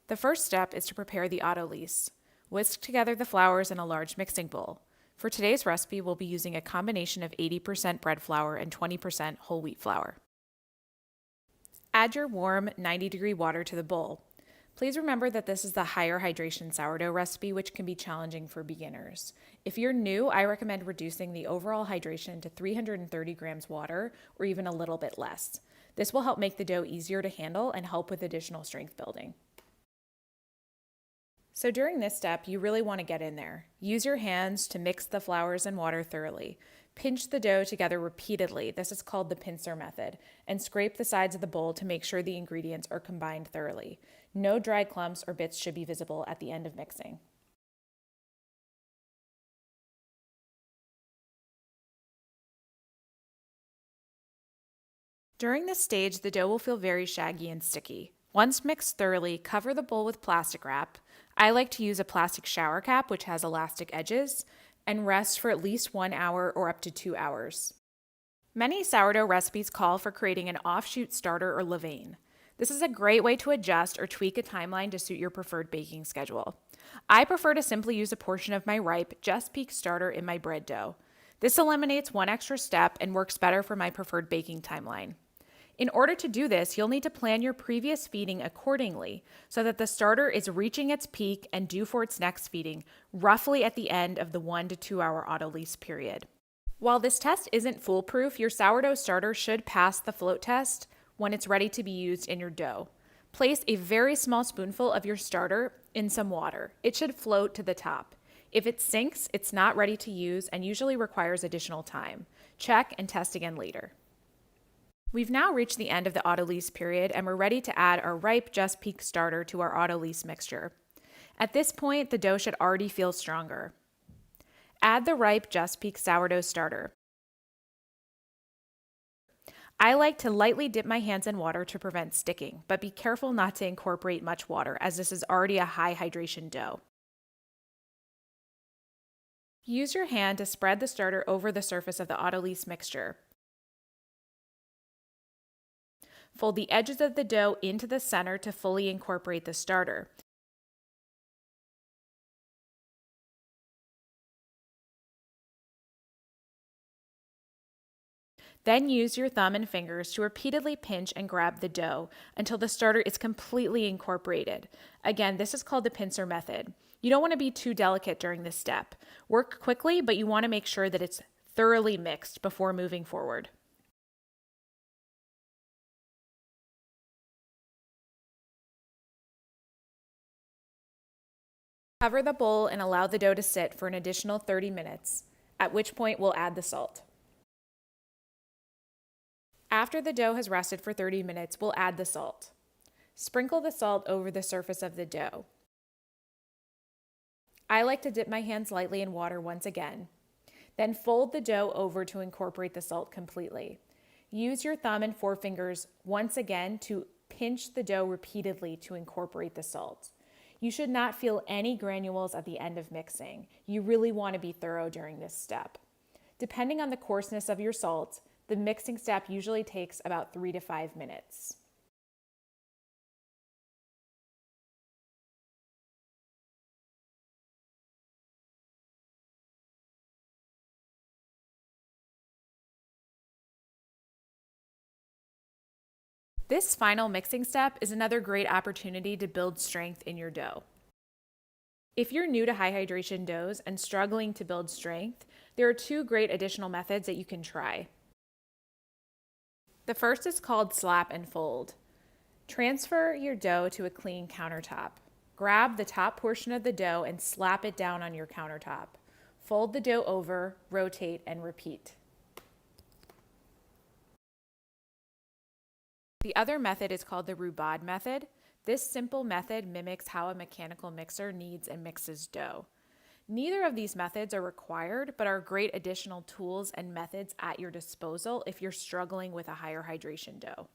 The first step is to prepare the autolyse. Whisk together the flours in a large mixing bowl. For today's recipe, we'll be using a combination of 80% bread flour and 20% whole wheat flour. Add your warm 90-degree water to the bowl. Please remember that this is the higher hydration sourdough recipe, which can be challenging for beginners. If you're new, I recommend reducing the overall hydration to 330 grams water or even a little bit less. This will help make the dough easier to handle and help with additional strength building. So during this step, you really want to get in there. Use your hands to mix the flours and water thoroughly. Pinch the dough together repeatedly, this is called the pincer method, and scrape the sides of the bowl to make sure the ingredients are combined thoroughly. No dry clumps or bits should be visible at the end of mixing. During this stage, the dough will feel very shaggy and sticky. Once mixed thoroughly, cover the bowl with plastic wrap. I like to use a plastic shower cap, which has elastic edges, and rest for at least 1 hour or up to 2 hours. Many sourdough recipes call for creating an offshoot starter or levain. This is a great way to adjust or tweak a timeline to suit your preferred baking schedule. I prefer to simply use a portion of my ripe, just peak starter in my bread dough. This eliminates one extra step and works better for my preferred baking timeline. In order to do this, you'll need to plan your previous feeding accordingly so that the starter is reaching its peak and due for its next feeding, roughly at the end of the 1 to 2 hour autolyse period. While this test isn't foolproof, your sourdough starter should pass the float test when it's ready to be used in your dough. Place a very small spoonful of your starter in some water. It should float to the top. If it sinks, it's not ready to use and usually requires additional time. Check and test again later. We've now reached the end of the autolyse period and we're ready to add our ripe Just Peak starter to our autolyse mixture. At this point, the dough should already feel stronger. Add the ripe Just Peak sourdough starter. I like to lightly dip my hands in water to prevent sticking, but be careful not to incorporate much water as this is already a high hydration dough. Use your hand to spread the starter over the surface of the autolyse mixture. Fold the edges of the dough into the center to fully incorporate the starter. Then use your thumb and fingers to repeatedly pinch and grab the dough until the starter is completely incorporated. Again, this is called the pincer method. You don't want to be too delicate during this step. Work quickly, but you want to make sure that it's thoroughly mixed before moving forward. Cover the bowl and allow the dough to sit for an additional 30 minutes, at which point we'll add the salt. After the dough has rested for 30 minutes, we'll add the salt. Sprinkle the salt over the surface of the dough. I like to dip my hands lightly in water once again. Then fold the dough over to incorporate the salt completely. Use your thumb and forefingers once again to pinch the dough repeatedly to incorporate the salt. You should not feel any granules at the end of mixing. You really want to be thorough during this step. Depending on the coarseness of your salt, the mixing step usually takes about 3 to 5 minutes. This final mixing step is another great opportunity to build strength in your dough. If you're new to high hydration doughs and struggling to build strength, there are 2 great additional methods that you can try. The first is called slap and fold. Transfer your dough to a clean countertop. Grab the top portion of the dough and slap it down on your countertop. Fold the dough over, rotate, and repeat. The other method is called the roubade method. This simple method mimics how a mechanical mixer kneads and mixes dough. Neither of these methods are required, but are great additional tools and methods at your disposal if you're struggling with a higher hydration dough.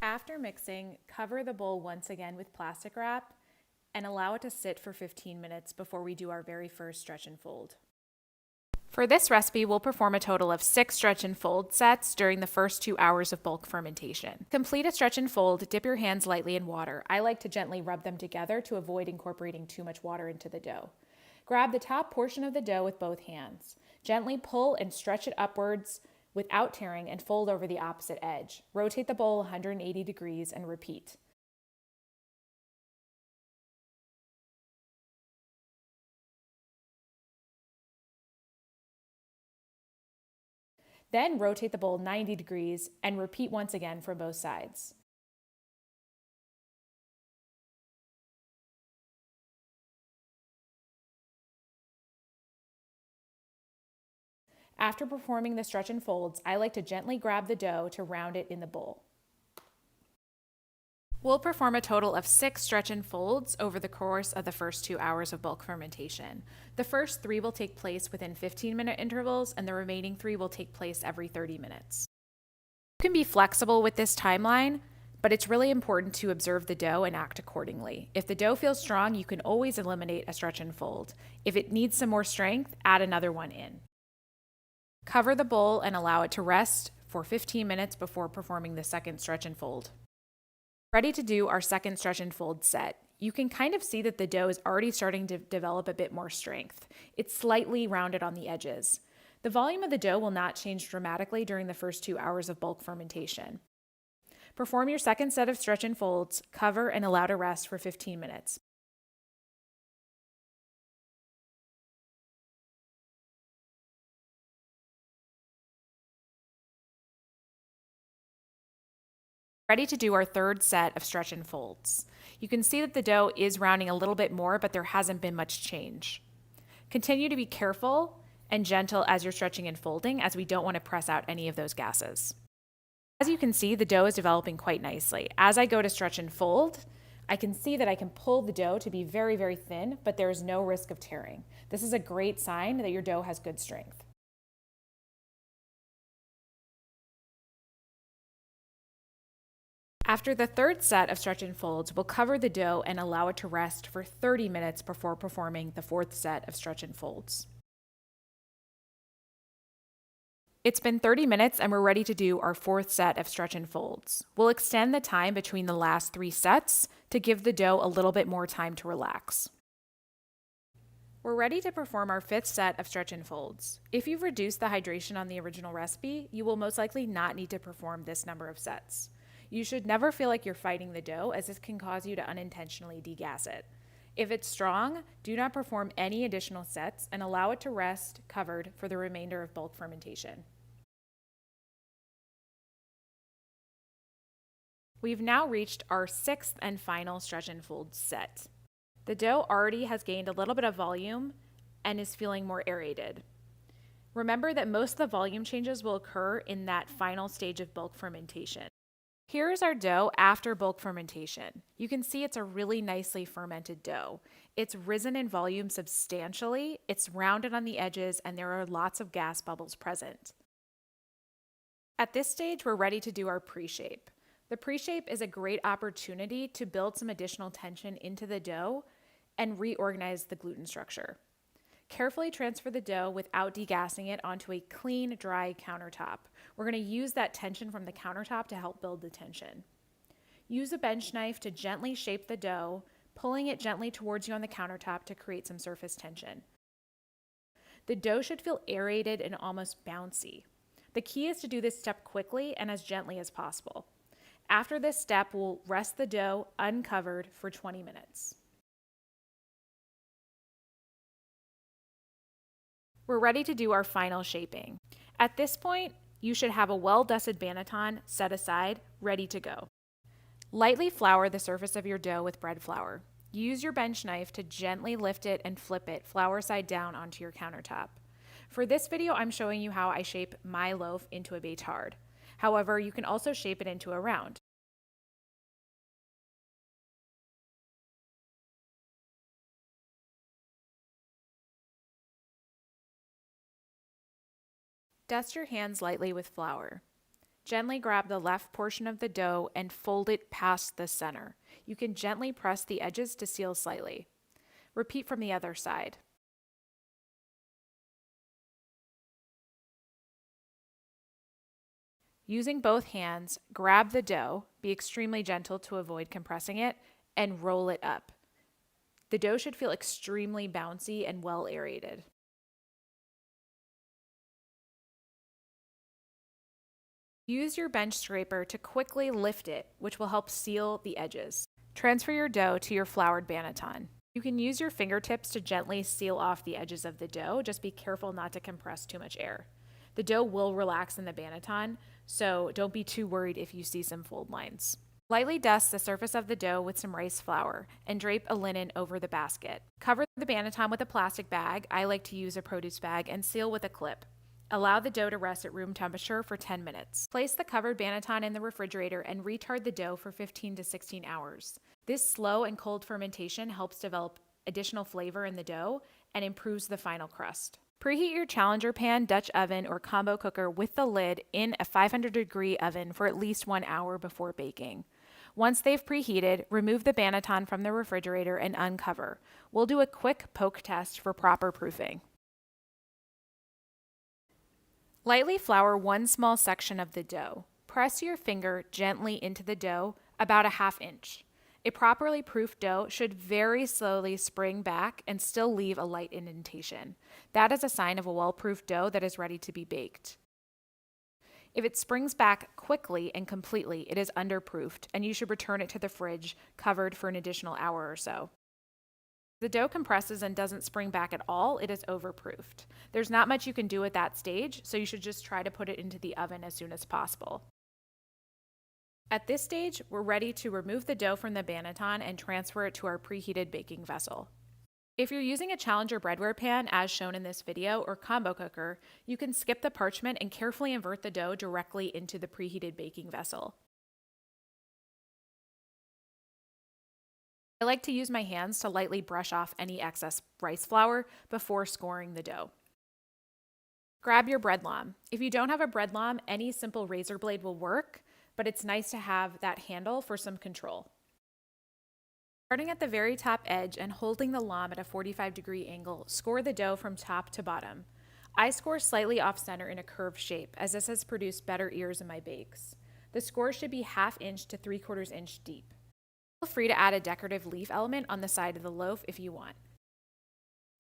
After mixing, cover the bowl once again with plastic wrap and allow it to sit for 15 minutes before we do our very first stretch and fold. For this recipe, we'll perform a total of 6 stretch and fold sets during the first 2 hours of bulk fermentation. Complete a stretch and fold, dip your hands lightly in water. I like to gently rub them together to avoid incorporating too much water into the dough. Grab the top portion of the dough with both hands. Gently pull and stretch it upwards without tearing and fold over the opposite edge. Rotate the bowl 180 degrees and repeat. Then rotate the bowl 90 degrees and repeat once again for both sides. After performing the stretch and folds, I like to gently grab the dough to round it in the bowl. We'll perform a total of 6 stretch and folds over the course of the first 2 hours of bulk fermentation. The first 3 will take place within 15-minute intervals, and the remaining 3 will take place every 30 minutes. You can be flexible with this timeline, but it's really important to observe the dough and act accordingly. If the dough feels strong, you can always eliminate a stretch and fold. If it needs some more strength, add another one in. Cover the bowl and allow it to rest for 15 minutes before performing the second stretch and fold. Ready to do our second stretch and fold set. You can kind of see that the dough is already starting to develop a bit more strength. It's slightly rounded on the edges. The volume of the dough will not change dramatically during the first 2 hours of bulk fermentation. Perform your second set of stretch and folds, cover and allow to rest for 15 minutes. Ready to do our third set of stretch and folds. You can see that the dough is rounding a little bit more, but there hasn't been much change. Continue to be careful and gentle as you're stretching and folding, as we don't want to press out any of those gases. As you can see, the dough is developing quite nicely. As I go to stretch and fold, I can see that I can pull the dough to be very, very thin, but there is no risk of tearing. This is a great sign that your dough has good strength. After the third set of stretch and folds, we'll cover the dough and allow it to rest for 30 minutes before performing the fourth set of stretch and folds. It's been 30 minutes and we're ready to do our fourth set of stretch and folds. We'll extend the time between the last 3 sets to give the dough a little bit more time to relax. We're ready to perform our 5th set of stretch and folds. If you've reduced the hydration on the original recipe, you will most likely not need to perform this number of sets. You should never feel like you're fighting the dough, as this can cause you to unintentionally degas it. If it's strong, do not perform any additional sets and allow it to rest covered for the remainder of bulk fermentation. We've now reached our 6th and final stretch and fold set. The dough already has gained a little bit of volume and is feeling more aerated. Remember that most of the volume changes will occur in that final stage of bulk fermentation. Here is our dough after bulk fermentation. You can see it's a really nicely fermented dough. It's risen in volume substantially, it's rounded on the edges, and there are lots of gas bubbles present. At this stage, we're ready to do our pre-shape. The pre-shape is a great opportunity to build some additional tension into the dough and reorganize the gluten structure. Carefully transfer the dough without degassing it onto a clean, dry countertop. We're going to use that tension from the countertop to help build the tension. Use a bench knife to gently shape the dough, pulling it gently towards you on the countertop to create some surface tension. The dough should feel aerated and almost bouncy. The key is to do this step quickly and as gently as possible. After this step, we'll rest the dough uncovered for 20 minutes. We're ready to do our final shaping. At this point, you should have a well-dusted banneton set aside, ready to go. Lightly flour the surface of your dough with bread flour. Use your bench knife to gently lift it and flip it flour side down onto your countertop. For this video, I'm showing you how I shape my loaf into a bétard. However, you can also shape it into a round. Dust your hands lightly with flour. Gently grab the left portion of the dough and fold it past the center. You can gently press the edges to seal slightly. Repeat from the other side. Using both hands, grab the dough, be extremely gentle to avoid compressing it, and roll it up. The dough should feel extremely bouncy and well aerated. Use your bench scraper to quickly lift it, which will help seal the edges. Transfer your dough to your floured banneton. You can use your fingertips to gently seal off the edges of the dough. Just be careful not to compress too much air. The dough will relax in the banneton, so don't be too worried if you see some fold lines. Lightly dust the surface of the dough with some rice flour and drape a linen over the basket. Cover the banneton with a plastic bag. I like to use a produce bag, and seal with a clip. Allow the dough to rest at room temperature for 10 minutes. Place the covered banneton in the refrigerator and retard the dough for 15 to 16 hours. This slow and cold fermentation helps develop additional flavor in the dough and improves the final crust. Preheat your Challenger pan, Dutch oven, or combo cooker with the lid in a 500-degree oven for at least 1 hour before baking. Once they've preheated, remove the banneton from the refrigerator and uncover. We'll do a quick poke test for proper proofing. Lightly flour one small section of the dough. Press your finger gently into the dough, about a ½ inch. A properly proofed dough should very slowly spring back and still leave a light indentation. That is a sign of a well-proofed dough that is ready to be baked. If it springs back quickly and completely, it is underproofed, and you should return it to the fridge covered for an additional hour or so. If the dough compresses and doesn't spring back at all, it is overproofed. There's not much you can do at that stage, so you should just try to put it into the oven as soon as possible. At this stage, we're ready to remove the dough from the banneton and transfer it to our preheated baking vessel. If you're using a Challenger breadware pan, as shown in this video, or combo cooker, you can skip the parchment and carefully invert the dough directly into the preheated baking vessel. I like to use my hands to lightly brush off any excess rice flour before scoring the dough. Grab your bread lawn. If you don't have a bread lawn, any simple razor blade will work, but it's nice to have that handle for some control. Starting at the very top edge and holding the lawn at a 45-degree angle, score the dough from top to bottom. I score slightly off-center in a curved shape, as this has produced better ears in my bakes. The score should be ½ inch to 3/4 inch deep. Feel free to add a decorative leaf element on the side of the loaf if you want.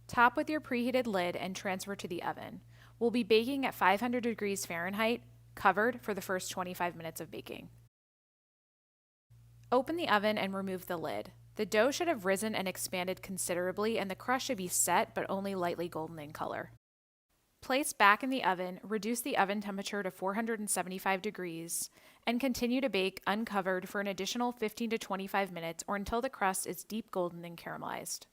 Top with your preheated lid and transfer to the oven. We'll be baking at 500 degrees Fahrenheit, covered for the first 25 minutes of baking. Open the oven and remove the lid. The dough should have risen and expanded considerably, and the crust should be set but only lightly golden in color. Place back in the oven, reduce the oven temperature to 475 degrees, and continue to bake uncovered for an additional 15 to 25 minutes or until the crust is deep golden and caramelized.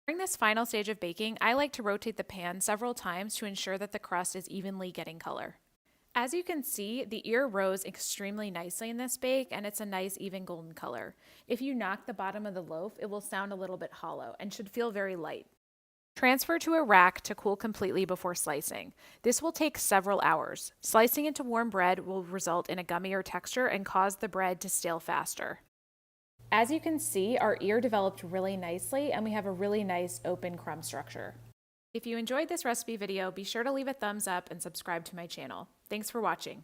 During this final stage of baking, I like to rotate the pan several times to ensure that the crust is evenly getting color. As you can see, the ear rose extremely nicely in this bake, and it's a nice even golden color. If you knock the bottom of the loaf, it will sound a little bit hollow and should feel very light. Transfer to a rack to cool completely before slicing. This will take several hours. Slicing into warm bread will result in a gummier texture and cause the bread to stale faster. As you can see, our ear developed really nicely, and we have a really nice open crumb structure. If you enjoyed this recipe video, be sure to leave a thumbs up and subscribe to my channel. Thanks for watching.